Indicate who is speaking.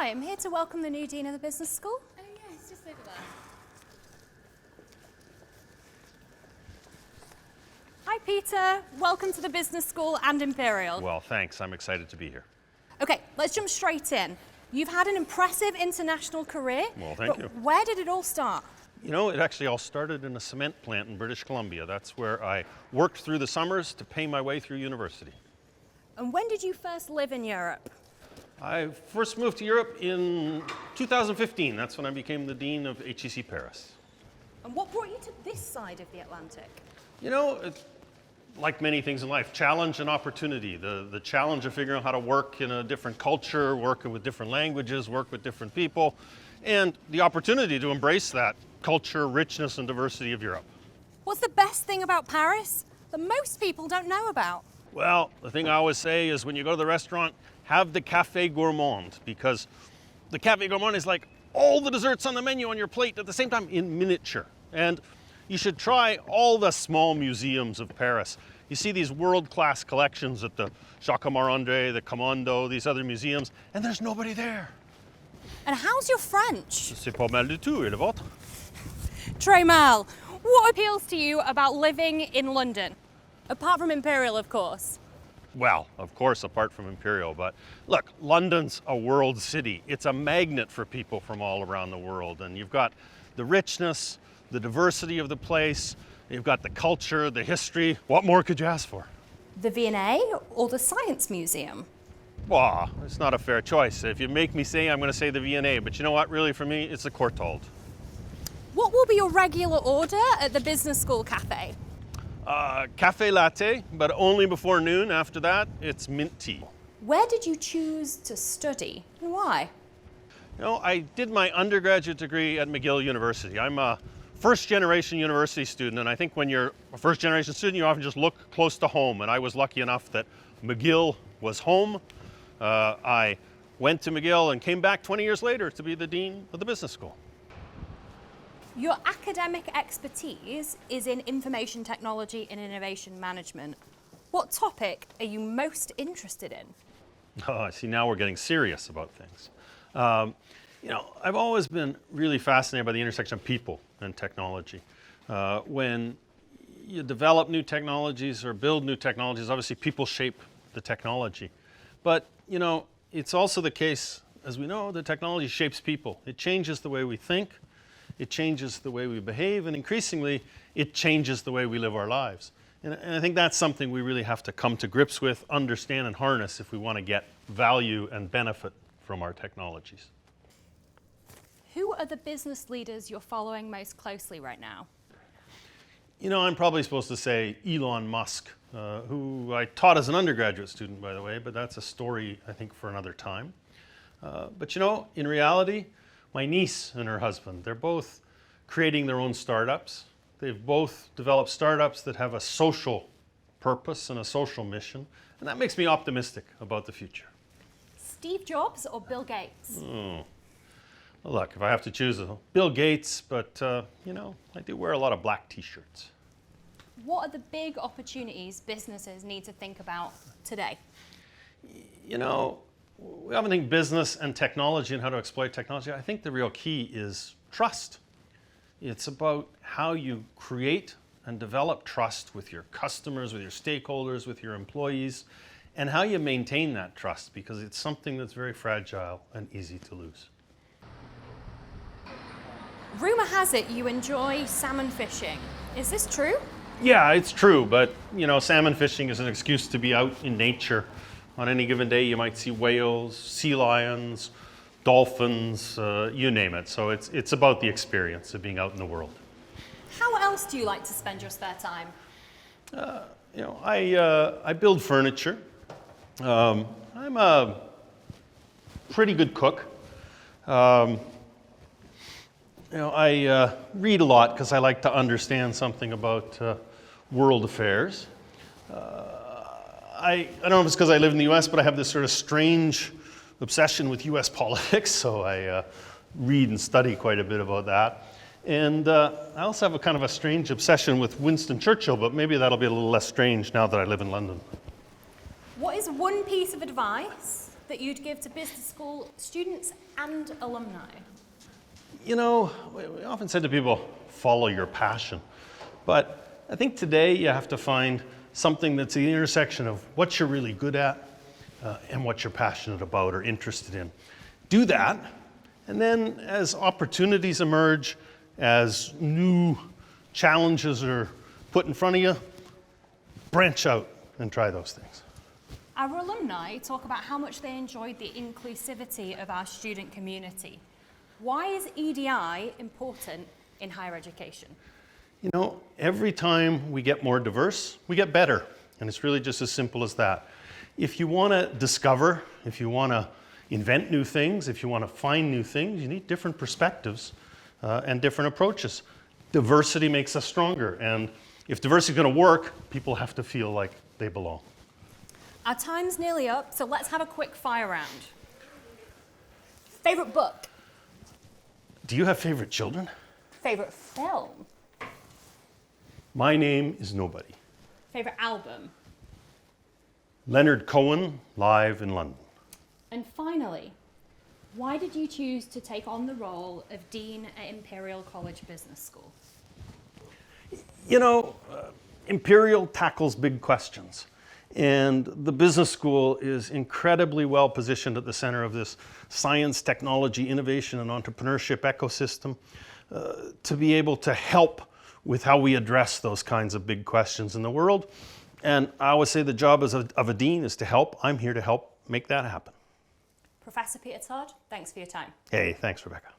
Speaker 1: Hi, I'm here to welcome the new Dean of the Business School.
Speaker 2: Oh yeah, it's just over there.
Speaker 1: Hi Peter, welcome to the Business School and Imperial.
Speaker 3: Well, thanks. I'm excited to be here.
Speaker 1: Okay, let's jump straight in. You've had an impressive international career.
Speaker 3: Well, thank you.
Speaker 1: Where did it all start?
Speaker 3: You know, it actually all started in a cement plant in British Columbia. That's where I worked through the summers to pay my way through university.
Speaker 1: And when did you first live in Europe?
Speaker 3: I first moved to Europe in 2015. That's when I became the Dean of HEC Paris.
Speaker 1: And what brought you to this side of the Atlantic?
Speaker 3: You know, like many things in life, challenge and opportunity. The challenge of figuring out how to work in a different culture, working with different languages, work with different people, and the opportunity to embrace that culture, richness, and diversity of Europe.
Speaker 1: What's the best thing about Paris that most people don't know about?
Speaker 3: Well, the thing I always say is when you go to the restaurant, have the Café Gourmand, because the Café Gourmand is like all the desserts on the menu on your plate at the same time in miniature. And you should try all the small museums of Paris. You see these world-class collections at the Jacques Marandré, the Commando, these other museums, and there's nobody there.
Speaker 1: And how's your French?
Speaker 3: C'est pas mal du tout, et le vôtre?
Speaker 1: Très mal. What appeals to you about living in London? Apart from Imperial, of course.
Speaker 3: Well, of course, apart from Imperial, but look, London's a world city. It's a magnet for people from all around the world, and you've got the richness, the diversity of the place, you've got the culture, the history. What more could you ask for?
Speaker 1: The V&A or the Science Museum?
Speaker 3: Well, it's not a fair choice. If you make me say, I'm going to say the V&A, but you know what, really for me, it's the Courtauld.
Speaker 1: What will be your regular order at the Business School Cafe?
Speaker 3: Cafe latte, but only before noon. After that, it's mint tea.
Speaker 1: Where did you choose to study and why?
Speaker 3: You know, I did my undergraduate degree at McGill University. I'm a first-generation university student, and I think when you're a first-generation student, you often just look close to home, and I was lucky enough that McGill was home. I went to McGill and came back 20 years later to be the Dean of the Business School.
Speaker 1: Your academic expertise is in information technology and innovation management. What topic are you most interested in?
Speaker 3: Oh, I see, now we're getting serious about things. You know, I've always been really fascinated by the intersection of people and technology. When you develop new technologies or build new technologies, obviously people shape the technology. But, you know, it's also the case, as we know, that technology shapes people. It changes the way we think, it changes the way we behave, and increasingly, it changes the way we live our lives. And I think that's something we really have to come to grips with, understand, and harness if we want to get value and benefit from our technologies.
Speaker 1: Who are the business leaders you're following most closely right now?
Speaker 3: You know, I'm probably supposed to say Elon Musk, who I taught as an undergraduate student, by the way, but that's a story, I think, for another time. But you know, in reality, my niece and her husband, they're both creating their own startups. They've both developed startups that have a social purpose and a social mission, and that makes me optimistic about the future.
Speaker 1: Steve Jobs or Bill Gates?
Speaker 3: Well, look, if I have to choose, Bill Gates, but you know, I do wear a lot of black t-shirts.
Speaker 1: What are the big opportunities businesses need to think about today?
Speaker 3: You know, we often think business and technology and how to exploit technology. I think the real key is trust. It's about how you create and develop trust with your customers, with your stakeholders, with your employees, and how you maintain that trust, because it's something that's very fragile and easy to lose.
Speaker 1: Rumor has it you enjoy salmon fishing. Is this true?
Speaker 3: Yeah, it's true, but you know, salmon fishing is an excuse to be out in nature. On any given day, you might see whales, sea lions, dolphins, you name it. So it's about the experience of being out in the world.
Speaker 1: How else do you like to spend your spare time?
Speaker 3: You know, I build furniture. I'm a pretty good cook. You know, I read a lot because I like to understand something about world affairs. I don't know if it's because I live in the US, but I have this sort of strange obsession with US politics, so I read and study quite a bit about that. And I also have a kind of a strange obsession with Winston Churchill, but maybe that'll be a little less strange now that I live in London.
Speaker 1: What is one piece of advice that you'd give to business school students and alumni?
Speaker 3: You know, we often said to people, follow your passion. But I think today you have to find something that's the intersection of what you're really good at and what you're passionate about or interested in. Do that, and then as opportunities emerge, as new challenges are put in front of you, branch out and try those things.
Speaker 1: Our alumni talk about how much they enjoyed the inclusivity of our student community. Why is EDI important in higher education?
Speaker 3: You know, every time we get more diverse, we get better. And it's really just as simple as that. If you want to discover, if you want to invent new things, if you want to find new things, you need different perspectives and different approaches. Diversity makes us stronger. And if diversity is going to work, people have to feel like they belong.
Speaker 1: Our time's nearly up, so let's have a quick fire round. Favorite book?
Speaker 3: Do you have favorite children?
Speaker 1: Favorite film?
Speaker 3: My Name is Nobody.
Speaker 1: Favorite album?
Speaker 3: Leonard Cohen, live in London.
Speaker 1: And finally, why did you choose to take on the role of Dean at Imperial College Business School?
Speaker 3: You know, Imperial tackles big questions. And the business school is incredibly well positioned at the center of this science, technology, innovation, and entrepreneurship ecosystem to be able to help with how we address those kinds of big questions in the world. And I always say the job of a dean is to help. I'm here to help make that happen.
Speaker 1: Professor Peter Todd, thanks for your time.
Speaker 3: Hey, thanks, Rebecca.